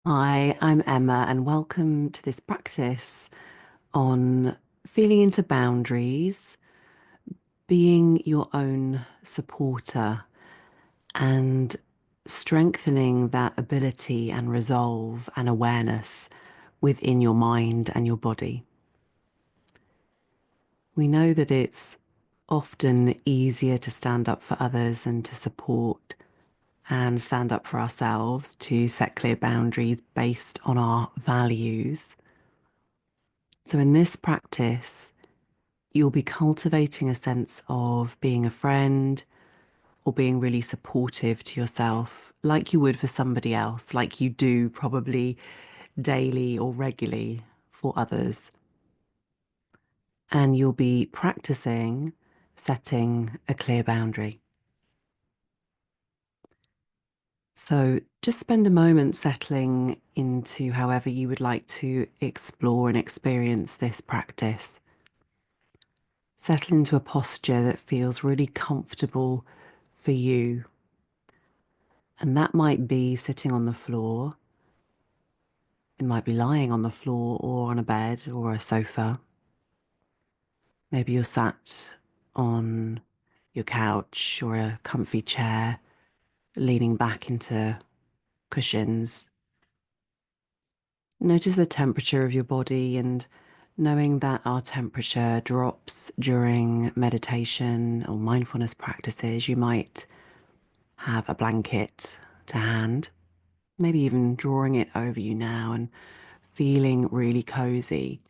Hi, I'm Emma, and welcome to this practice on feeling into boundaries, being your own supporter, and strengthening that ability and resolve and awareness within your mind and your body. We know that it's often easier to stand up for others and to support and stand up for ourselves, to set clear boundaries based on our values. So, in this practice, you'll be cultivating a sense of being a friend or being really supportive to yourself, like you would for somebody else, like you do probably daily or regularly for others. And you'll be practicing setting a clear boundary. So just spend a moment settling into however you would like to explore and experience this practice. Settle into a posture that feels really comfortable for you. And that might be sitting on the floor. It might be lying on the floor or on a bed or a sofa. Maybe you're sat on your couch or a comfy chair, leaning back into cushions. Notice the temperature of your body, and knowing that our temperature drops during meditation or mindfulness practices, you might have a blanket to hand, maybe even drawing it over you now and feeling really cozy,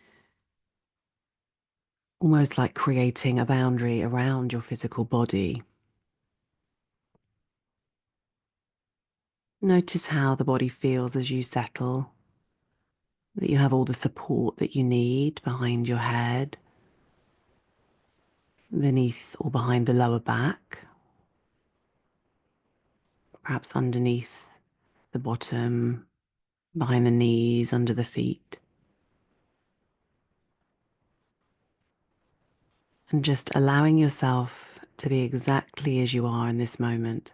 almost like creating a boundary around your physical body. Notice how the body feels as you settle, that you have all the support that you need behind your head, beneath or behind the lower back, perhaps underneath the bottom, behind the knees, under the feet. And just allowing yourself to be exactly as you are in this moment.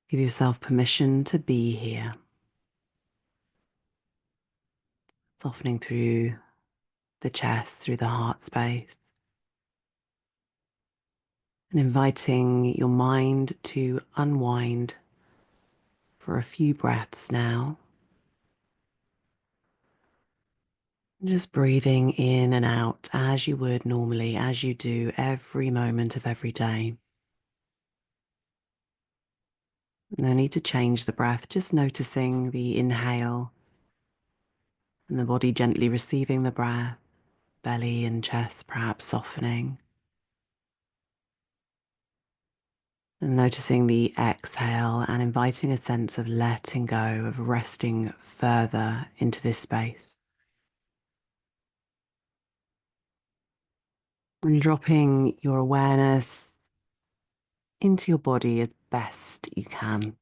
Give yourself permission to be here, softening through the chest, through the heart space, and inviting your mind to unwind for a few breaths now. Just breathing in and out as you would normally, as you do every moment of every day. No need to change the breath, just noticing the inhale and the body gently receiving the breath, belly and chest perhaps softening. And noticing the exhale and inviting a sense of letting go, of resting further into this space. And dropping your awareness into your body as best you can.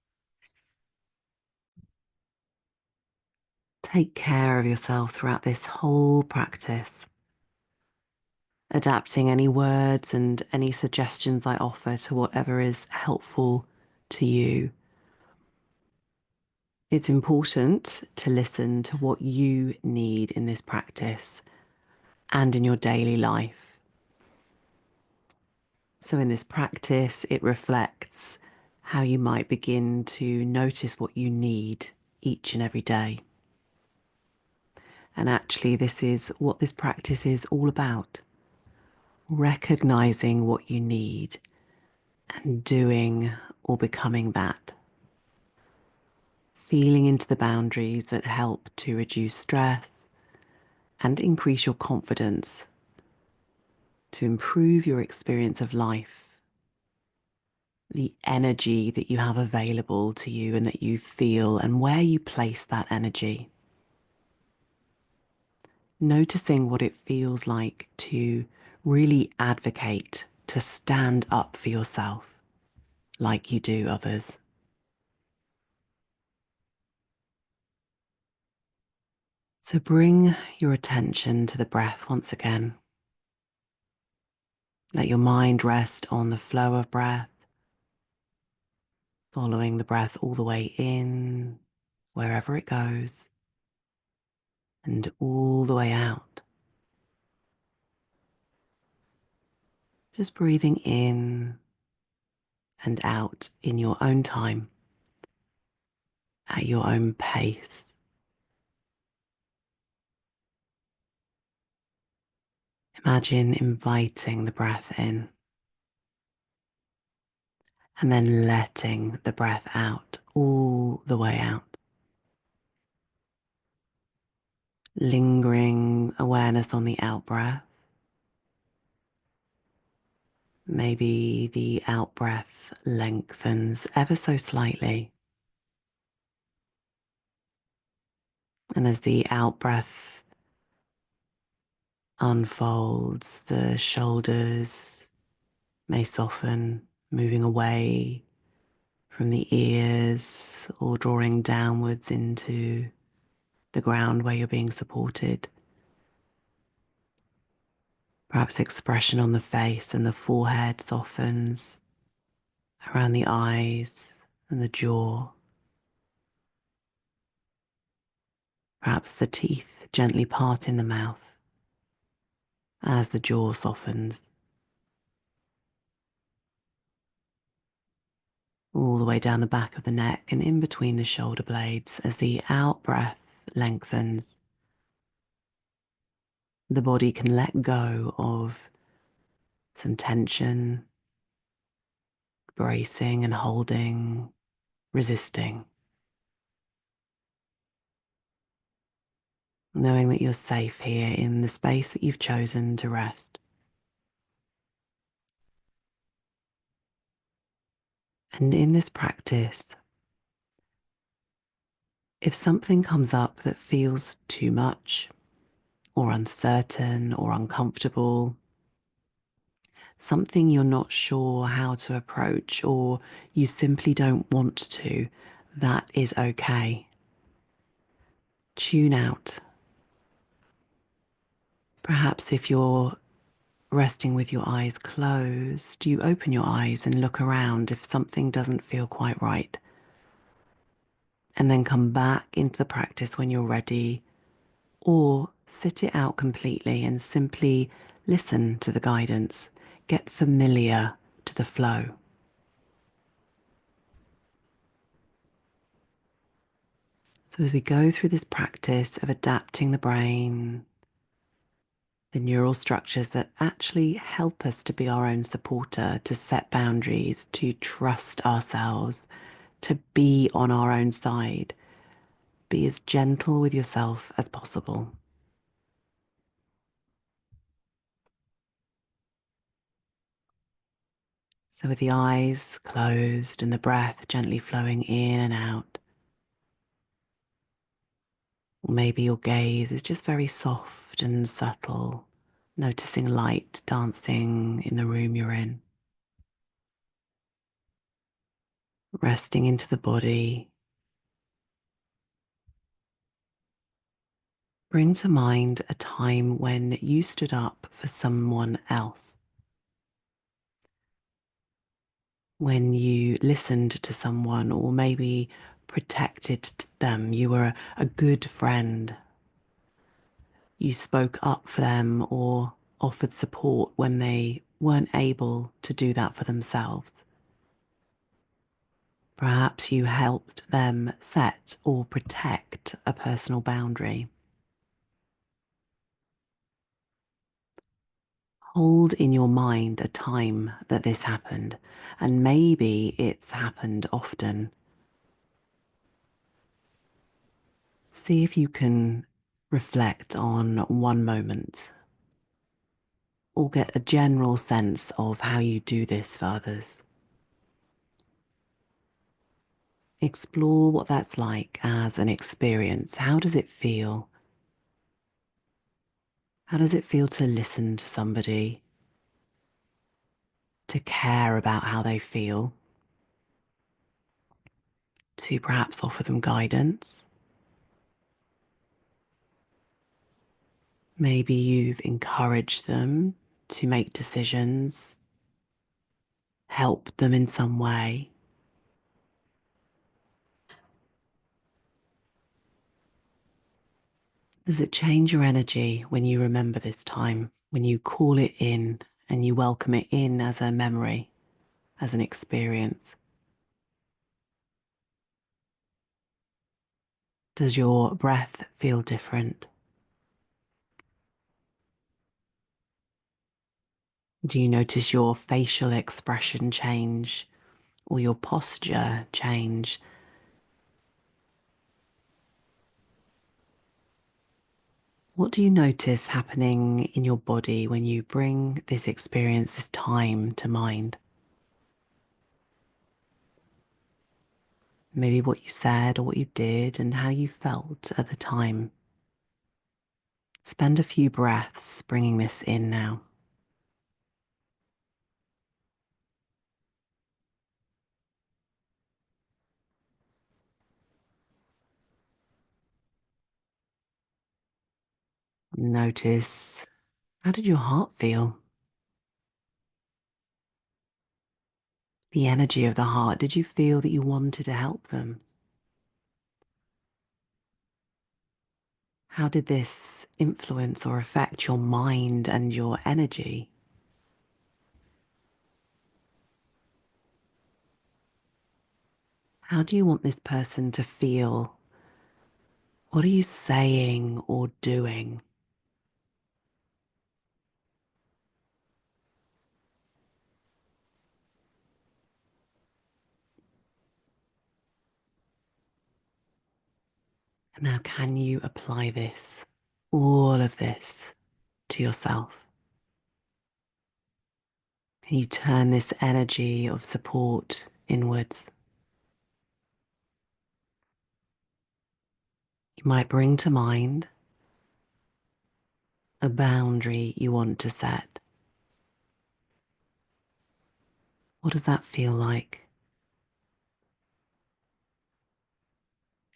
Take care of yourself throughout this whole practice, adapting any words and any suggestions I offer to whatever is helpful to you. It's important to listen to what you need in this practice and in your daily life. So, in this practice, it reflects how you might begin to notice what you need each and every day. And actually, this is what this practice is all about. Recognizing what you need and doing or becoming that. Feeling into the boundaries that help to reduce stress and increase your confidence, to improve your experience of life, the energy that you have available to you and that you feel, and where you place that energy. Noticing what it feels like to really advocate, to stand up for yourself like you do others. So bring your attention to the breath once again. Let your mind rest on the flow of breath, following the breath all the way in, wherever it goes, and all the way out. Just breathing in and out in your own time, at your own pace. Imagine inviting the breath in and then letting the breath out all the way out. Lingering awareness on the out breath. Maybe the out breath lengthens ever so slightly. And as the out breath unfolds, the shoulders may soften, moving away from the ears or drawing downwards into the ground where you're being supported. Perhaps expression on the face and the forehead softens around the eyes and the jaw. Perhaps the teeth gently part in the mouth as the jaw softens. All the way down the back of the neck and in between the shoulder blades as the out breath lengthens. The body can let go of some tension, bracing and holding, resisting, knowing that you're safe here in the space that you've chosen to rest. And in this practice, if something comes up that feels too much or uncertain or uncomfortable, something you're not sure how to approach or you simply don't want to, that is okay. Tune out. Perhaps if you're resting with your eyes closed, you open your eyes and look around if something doesn't feel quite right. And then come back into the practice when you're ready, or sit it out completely and simply listen to the guidance. Get familiar to the flow. So as we go through this practice of adapting the brain, the neural structures that actually help us to be our own supporter, to set boundaries, to trust ourselves, to be on our own side, be as gentle with yourself as possible. So with the eyes closed and the breath gently flowing in and out, or maybe your gaze is just very soft and subtle, noticing light dancing in the room you're in. Resting into the body. Bring to mind a time when you stood up for someone else. When you listened to someone or maybe protected them, you were a good friend. You spoke up for them or offered support when they weren't able to do that for themselves. Perhaps you helped them set or protect a personal boundary. Hold in your mind a time that this happened, and maybe it's happened often. See if you can reflect on one moment or get a general sense of how you do this for others. Explore what that's like as an experience. How does it feel? How does it feel to listen to somebody, to care about how they feel, to perhaps offer them guidance? Maybe you've encouraged them to make decisions, helped them in some way. Does it change your energy when you remember this time, when you call it in and you welcome it in as a memory, as an experience? Does your breath feel different? Do you notice your facial expression change or your posture change? What do you notice happening in your body when you bring this experience, this time to mind? Maybe what you said or what you did and how you felt at the time. Spend a few breaths bringing this in now. Notice, how did your heart feel? The energy of the heart. Did you feel that you wanted to help them? How did this influence or affect your mind and your energy? How do you want this person to feel? What are you saying or doing? And now, can you apply this, all of this, to yourself? Can you turn this energy of support inwards? You might bring to mind a boundary you want to set. What does that feel like?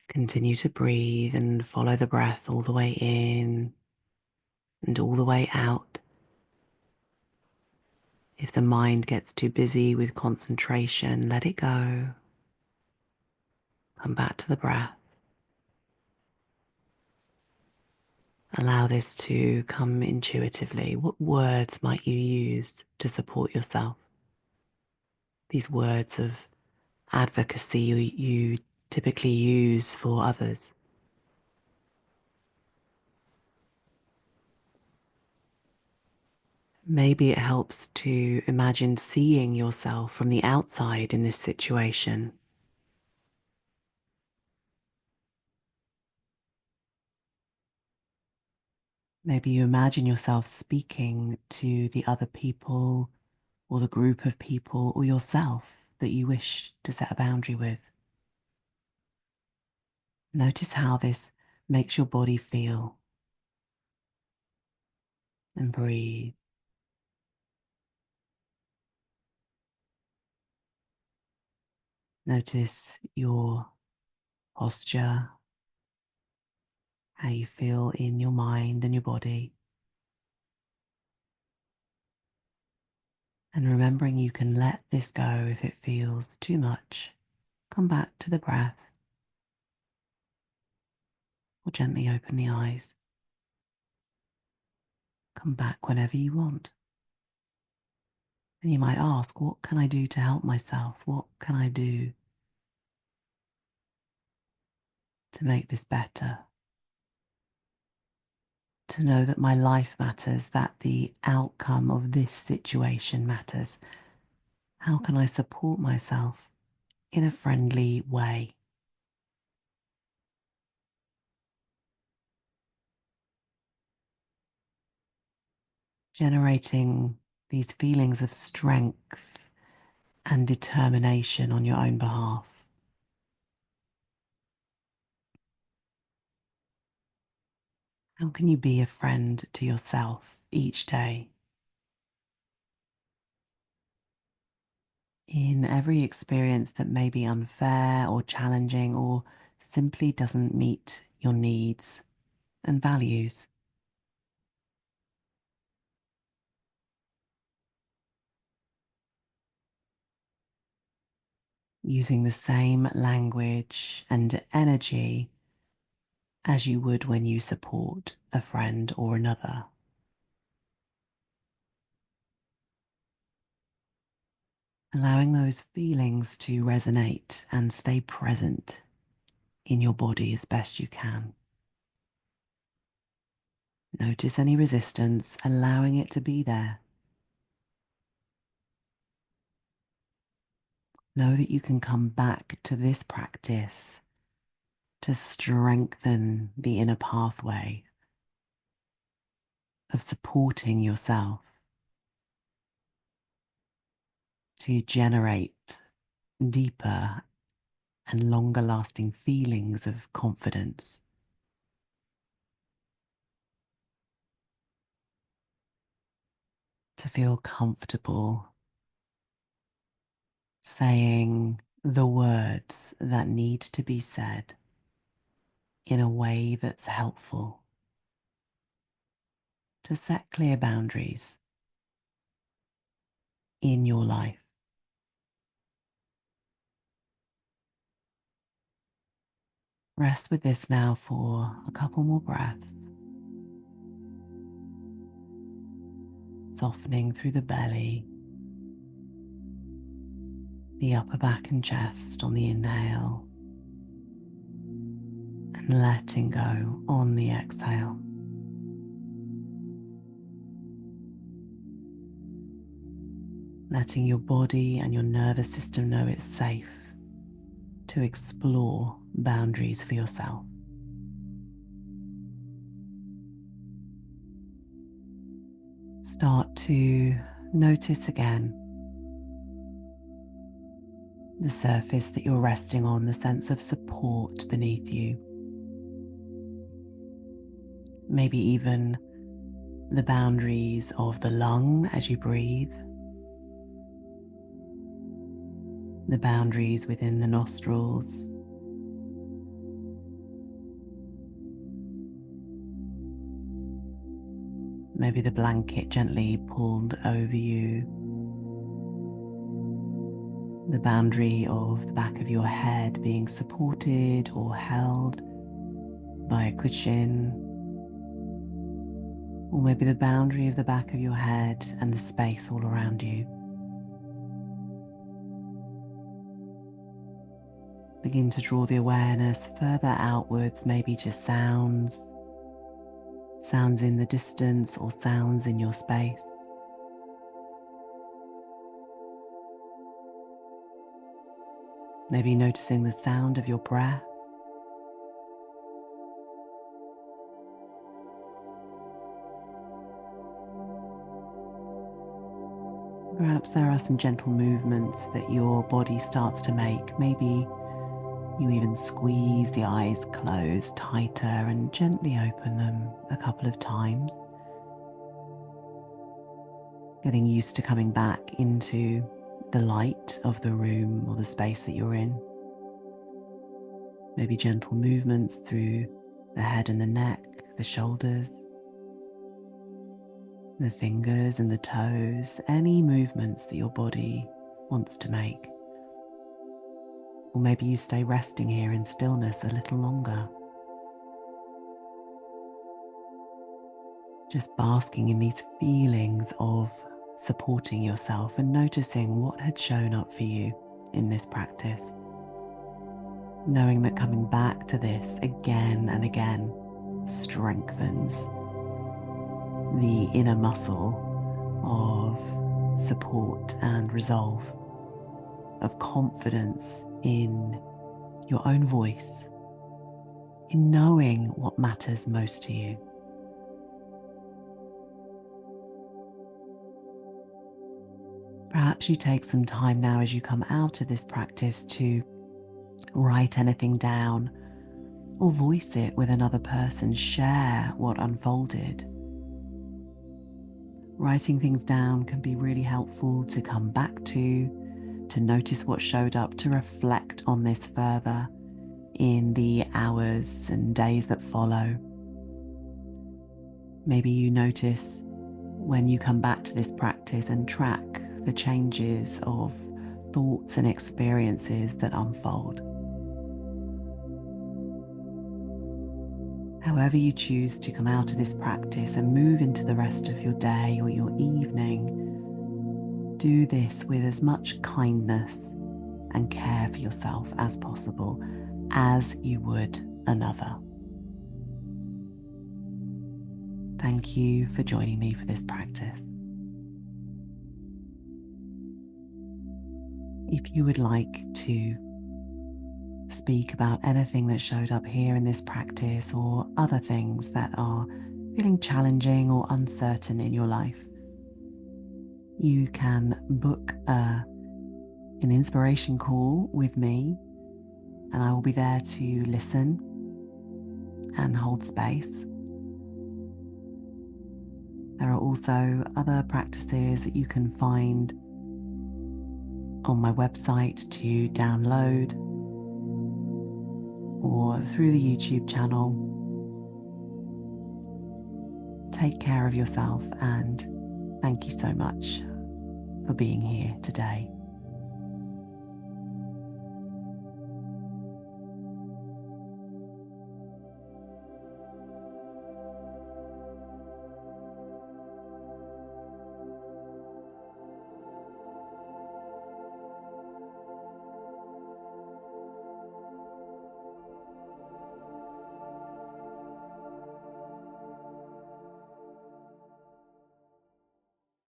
Continue to breathe and follow the breath all the way in and all the way out. If the mind gets too busy with concentration, let it go. Come back to the breath. Allow this to come intuitively. What words might you use to support yourself? These words of advocacy you typically use for others. Maybe it helps to imagine seeing yourself from the outside in this situation. Maybe you imagine yourself speaking to the other people or the group of people or yourself that you wish to set a boundary with. Notice how this makes your body feel and breathe. Notice your posture, how you feel in your mind and your body. And remembering you can let this go if it feels too much. Come back to the breath or gently open the eyes. Come back whenever you want. And you might ask, what can I do to help myself? What can I do to make this better? To know that my life matters, that the outcome of this situation matters. How can I support myself in a friendly way? Generating these feelings of strength and determination on your own behalf. How can you be a friend to yourself each day? In every experience that may be unfair or challenging or simply doesn't meet your needs and values. Using the same language and energy as you would when you support a friend or another. Allowing those feelings to resonate and stay present in your body as best you can. Notice any resistance, allowing it to be there. Know that you can come back to this practice to strengthen the inner pathway of supporting yourself, to generate deeper and longer lasting feelings of confidence. To feel comfortable saying the words that need to be said in a way that's helpful. To set clear boundaries in your life. Rest with this now for a couple more breaths. Softening through the belly, the upper back and chest on the inhale, and letting go on the exhale. Letting your body and your nervous system know it's safe to explore boundaries for yourself. Start to notice again the surface that you're resting on, the sense of support beneath you. Maybe even the boundaries of the lung as you breathe, the boundaries within the nostrils, maybe the blanket gently pulled over you, the boundary of the back of your head being supported or held by a cushion, or maybe the boundary of the back of your head and the space all around you. Begin to draw the awareness further outwards, maybe to sounds in the distance or sounds in your space. Maybe noticing the sound of your breath. Perhaps there are some gentle movements that your body starts to make. Maybe you even squeeze the eyes closed tighter and gently open them a couple of times. Getting used to coming back into the light of the room or the space that you're in. Maybe gentle movements through the head and the neck, the shoulders, the fingers and the toes, any movements that your body wants to make. Or maybe you stay resting here in stillness a little longer. Just basking in these feelings of supporting yourself and noticing what had shown up for you in this practice. Knowing that coming back to this again and again strengthens the inner muscle of support and resolve, of confidence in your own voice, in knowing what matters most to you. Perhaps you take some time now as you come out of this practice to write anything down or voice it with another person. Share what unfolded. Writing things down can be really helpful to come back to notice what showed up, to reflect on this further in the hours and days that follow. Maybe you notice when you come back to this practice and track the changes of thoughts and experiences that unfold. However you choose to come out of this practice and move into the rest of your day or your evening, do this with as much kindness and care for yourself as possible, as you would another. Thank you for joining me for this practice. If you would like to speak about anything that showed up here in this practice or other things that are feeling challenging or uncertain in your life, you can book an inspiration call with me, and I will be there to listen and hold space. There are also other practices that you can find on my website to download or through the YouTube channel. Take care of yourself, and thank you so much for being here today.